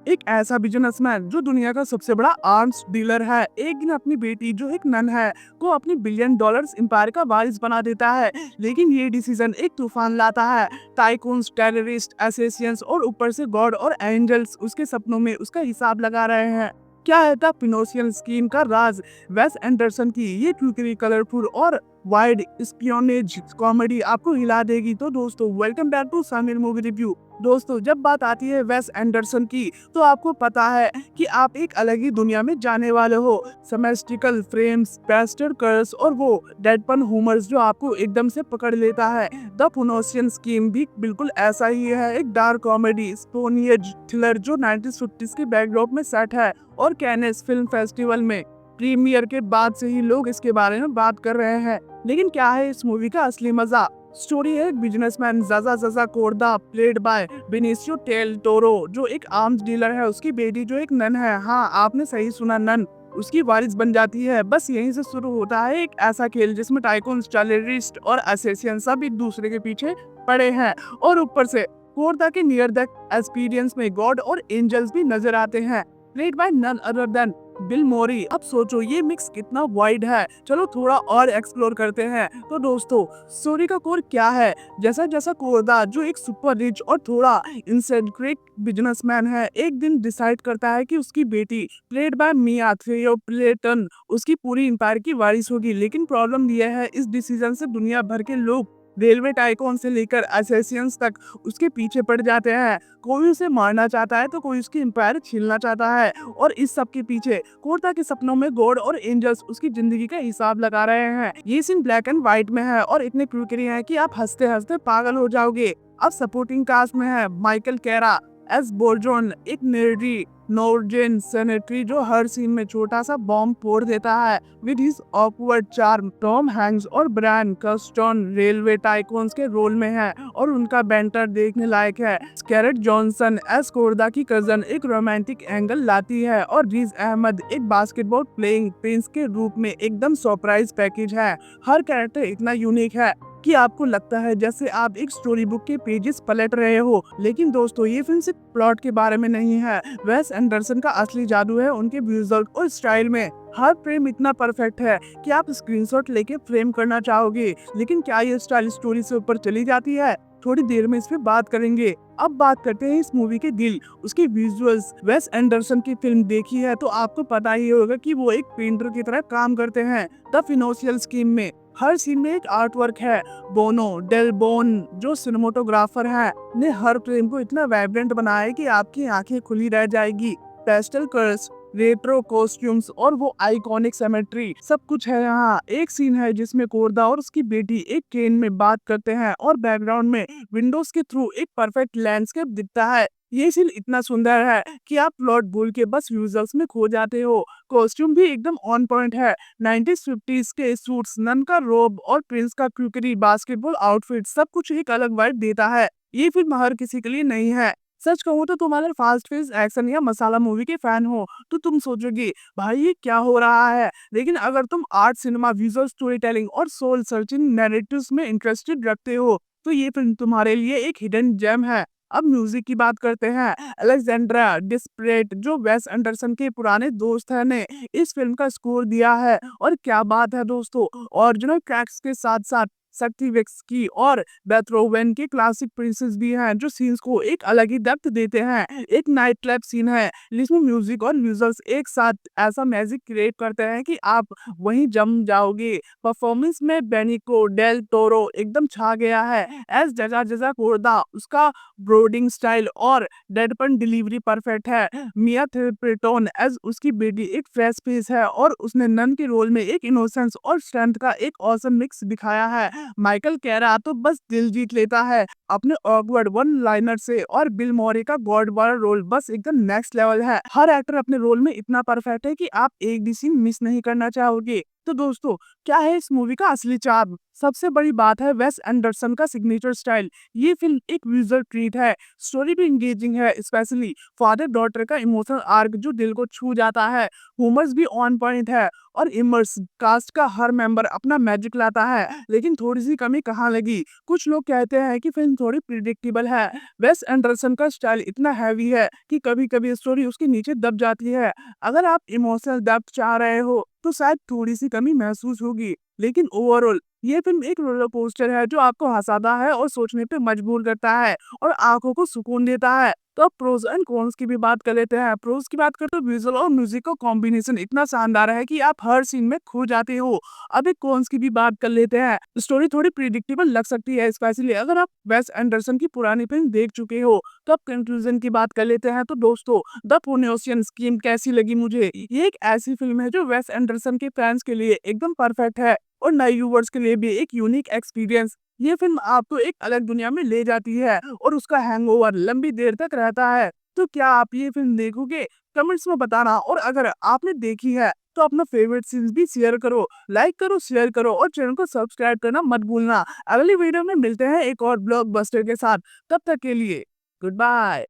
एक ऐसा बिजनेसमैन जो दुनिया का सबसे बड़ा आर्म्स डीलर है, एक दिन अपनी बेटी जो एक नन है को अपनी बिलियन डॉलर्स एम्पायर का वारिस बना देता है। लेकिन ये डिसीजन एक तूफान लाता है। टाइकून्स, टेररिस्ट, एसेसियंस और ऊपर से गॉड और एंजल्स उसके सपनों में उसका हिसाब लगा रहे हैं। क्या है था पिनोशियन स्कीम का राज? वेस एंडरसन की ये ट्विकरी, कलरफुल और वाइड स्पियोनेज कॉमेडी आपको हिला देगी। तो दोस्तों, welcome back to Samir movie review. दोस्तों, जब बात आती है वेस एंडरसन की, तो आपको पता है कि आप एक अलग ही दुनिया में जाने वाले हो। सेमेस्टिकल फ्रेम्स, पेस्टल कर्स और वो डेडपन ह्यूमर्स जो आपको एकदम से पकड़ लेता है। द पुनोसियन स्कीम भी बिल्कुल ऐसा ही है, एक डार्क कॉमेडी स्पोनियज थ्रिलर जो 1950s के बैकड्रॉप में सेट है और कैनेस फिल्म फेस्टिवल में प्रीमियर के बाद से ही लोग इसके बारे में बात कर रहे हैं। लेकिन क्या है इस मूवी का असली मजा? स्टोरी है एक businessman Zsa zsa Zsa zsa Korda, played by Benicio Del Toro, जो एक आर्म्स डीलर है। उसकी बेटी जो एक नन है, हाँ आपने सही सुना, नन उसकी वारिस बन जाती है। बस यहीं से शुरू होता है एक ऐसा खेल जिसमें टाइकून्स, टेररिस्ट और असेसियन सब एक दूसरे के पीछे पड़े हैं। और ऊपर से कोर्दा के नियर डेथ एक्सपीरियंस में गॉड और एंजल्स भी नजर आते हैं, played by none other than Bill Murray. अब सोचो ये मिक्स कितना वाइड है। चलो थोड़ा और एक्सप्लोर करते हैं। तो दोस्तों, स्टोरी का कोर क्या है? जैसा जैसा कोरदा जो एक सुपर रिच और थोड़ा इंसेंट्रिक बिजनेसमैन है, एक दिन डिसाइड करता है कि उसकी बेटी प्लेड बाय मिया थियोप्लेटन उसकी पूरी एम्पायर की वारिस होगी। लेकिन प्रॉब्लम यह है, इस डिसीजन से दुनिया भर के लोग, रेलवे टाइकून से लेकर असेसियंस तक उसके पीछे पड़ जाते हैं। कोई उसे मारना चाहता है तो कोई उसकी एम्पायर छीनना चाहता है। और इस सब के पीछे कोर्टा के सपनों में गॉड और एंजल्स उसकी जिंदगी का हिसाब लगा रहे हैं। ये सीन ब्लैक एंड व्हाइट में है और इतने क्रूकरी है कि आप हंसते हंसते पागल हो जाओगे। अब सपोर्टिंग कास्ट में है माइकल कैरा एस बोर्जोन, एक नर्डी नॉर्वेजियन सेनेटरी जो हर सीन में छोटा सा बॉम्ब फोड़ देता है with his awkward charm. Tom Hanks और ब्रायन कर्स्टन रेलवे टाइकून्स के रोल में है और उनका बैंटर देखने लायक है। स्कैरेट जॉनसन एस कोर्दा की कजन एक रोमांटिक एंगल लाती है और रिज अहमद एक बास्केटबॉल प्लेइंग प्रिंस के रूप में एकदम सरप्राइज पैकेज है। हर कैरेक्टर इतना यूनिक है कि आपको लगता है जैसे आप एक स्टोरी बुक के पेजेस पलट रहे हो। लेकिन दोस्तों, ये फिल्म सिर्फ प्लॉट के बारे में नहीं है। वेस एंडरसन का असली जादू है उनके विजुअल और स्टाइल में। हर फ्रेम इतना परफेक्ट है कि आप स्क्रीनशॉट लेके फ्रेम करना चाहोगे। लेकिन क्या ये स्टाइल स्टोरी से ऊपर चली जाती है? थोड़ी देर में इस पे बात करेंगे। अब बात करते हैं इस मूवी के दिल, उसके विजुअल्स। वेस एंडरसन की फिल्म देखी है तो आपको पता ही होगा कि वो एक पेंटर की तरह काम करते हैं। द फिनोशियल स्कीम में हर सीन में एक आर्ट वर्क है। बोनो डेल बोन जो सिनेमेटोग्राफर है, ने हर फ्रेम को इतना वाइब्रेंट बनाया है कि आपकी आंखें खुली रह जाएगी। पेस्टल कलर्स, रेट्रो कॉस्ट्यूम्स और वो आइकॉनिक सेमेट्री, सब कुछ है यहाँ। एक सीन है जिसमें कोर्दा और उसकी बेटी एक ट्रेन में बात करते हैं और बैकग्राउंड में विंडोज के थ्रू एक परफेक्ट लैंडस्केप दिखता है। ये सीन इतना सुंदर है कि आप प्लॉट भूल के बस विजुअल्स में खो जाते हो। कॉस्ट्यूम भी एकदम ऑन पॉइंट है। 1950s के सूट्स, नन का रोब और प्रिंस का क्यूकरी बास्केटबॉल आउटफिट, सब कुछ एक अलग वाइब देता है। ये फिल्म हर किसी के लिए नहीं है। सच कहूँ तो तुम अगर फास्ट पेस एक्शन या मसाला मूवी के फैन हो तो तुम सोचोगे भाई ये क्या हो रहा है। लेकिन अगर तुम art, cinema, visual story telling और सोल सर्चिंग नैरेटिव्स में इंटरेस्टेड रखते हो तो ये फिल्म तुम्हारे लिए एक हिडन जेम है। अब म्यूजिक की बात करते हैं। अलेक्जेंड्रा डिस्प्रेट जो वेस एंडरसन के पुराने दोस्त हैं ने इस फिल्म का स्कोर दिया है। और क्या बात है दोस्तों, ओरिजिनल ट्रैक्स के साथ साथ सक्तिवेक्सकी और बेथोवेन के क्लासिक प्रिंसेस भी हैं जो सीन्स को एक अलग ही डेप्थ देते हैं। एक नाइट क्लब सीन है जिसमें म्यूजिक और विजुअल्स एक साथ ऐसा मैजिक क्रिएट करते हैं कि आप वहीं जम जाओगे। परफॉर्मेंस में बेनिको डेल टोरो एकदम छा गया है एज जजा जजा कोर्दा, उसका ब्रोडिंग स्टाइल और डेडपन डिलीवरी परफेक्ट है। मिया थियोप्लेटन एज उसकी बेटी एक फ्रेश फेस है और उसने नन के रोल में एक इनोसेंस और स्ट्रेंथ का एक ऑसम मिक्स दिखाया है। माइकल कैरा तो बस दिल जीत लेता है अपने ऑकवर्ड वन लाइनर से और बिल मॉरी का गॉड वाला रोल बस एकदम नेक्स्ट लेवल है। हर एक्टर अपने रोल में इतना परफेक्ट है कि आप एक भी सीन मिस नहीं करना चाहोगे। तो दोस्तों, क्या है इस मूवी का असली चार्म? सबसे बड़ी बात है वेस एंडरसन का सिग्नेचर स्टाइल। ये फिल्म एक विजुअल ट्रीट है, स्टोरी भी इंगेजिंग है, स्पेशली फादर डॉटर का इमोशनल आर्क जो दिल को छू जाता है। ह्यूमर्स भी ऑन पॉइंट है और इमर्स कास्ट का हर मेंबर अपना मैजिक लाता है। लेकिन थोड़ी सी कमी कहाँ लगी? कुछ लोग कहते हैं कि फिल्म थोड़ी प्रिडिक्टेबल है। वेस एंडरसन का स्टाइल इतना हैवी है कि कभी कभी स्टोरी उसके नीचे दब जाती है। अगर आप इमोशनल डेप्थ चाह रहे हो तो शायद थोड़ी सी कमी महसूस होगी, लेकिन ओवरऑल ये फिल्म एक रोलर कोस्टर है जो आपको हंसाता है और सोचने पे मजबूर करता है और आंखों को सुकून देता है। तो अब प्रोज एंड कॉन्स की भी बात कर लेते हैं। प्रोज की बात करते तो विजुअल और म्यूजिक का कॉम्बिनेशन इतना शानदार है कि आप हर सीन में खो जाते हो। अब एक कॉन्स की भी बात कर लेते हैं। स्टोरी थोड़ी प्रिडिक्टेबल लग सकती है, स्पेशली अगर आप वेस एंडरसन की पुरानी फिल्म देख चुके हो। तो अब कंक्लूजन की बात कर लेते हैं। तो दोस्तों, द पोन्योसियन स्कीम कैसी लगी मुझे? ये एक ऐसी फिल्म है जो वेस एंडरसन के फैंस के लिए एकदम परफेक्ट है और नए व्यूवर्स के लिए भी एक यूनिक एक्सपीरियंस। ये फिल्म आपको एक अलग दुनिया में ले जाती है और उसका हैंगओवर लंबी देर तक रहता है। तो क्या आप ये फिल्म देखोगे? कमेंट्स में बताना, और अगर आपने देखी है तो अपना फेवरेट सीन्स भी शेयर करो, लाइक करो, शेयर करो और चैनल को सब्सक्राइब करना मत भूलना। अगली वीडियो में मिलते हैं एक और ब्लॉकबस्टर के साथ। तब तक के लिए गुड बाय।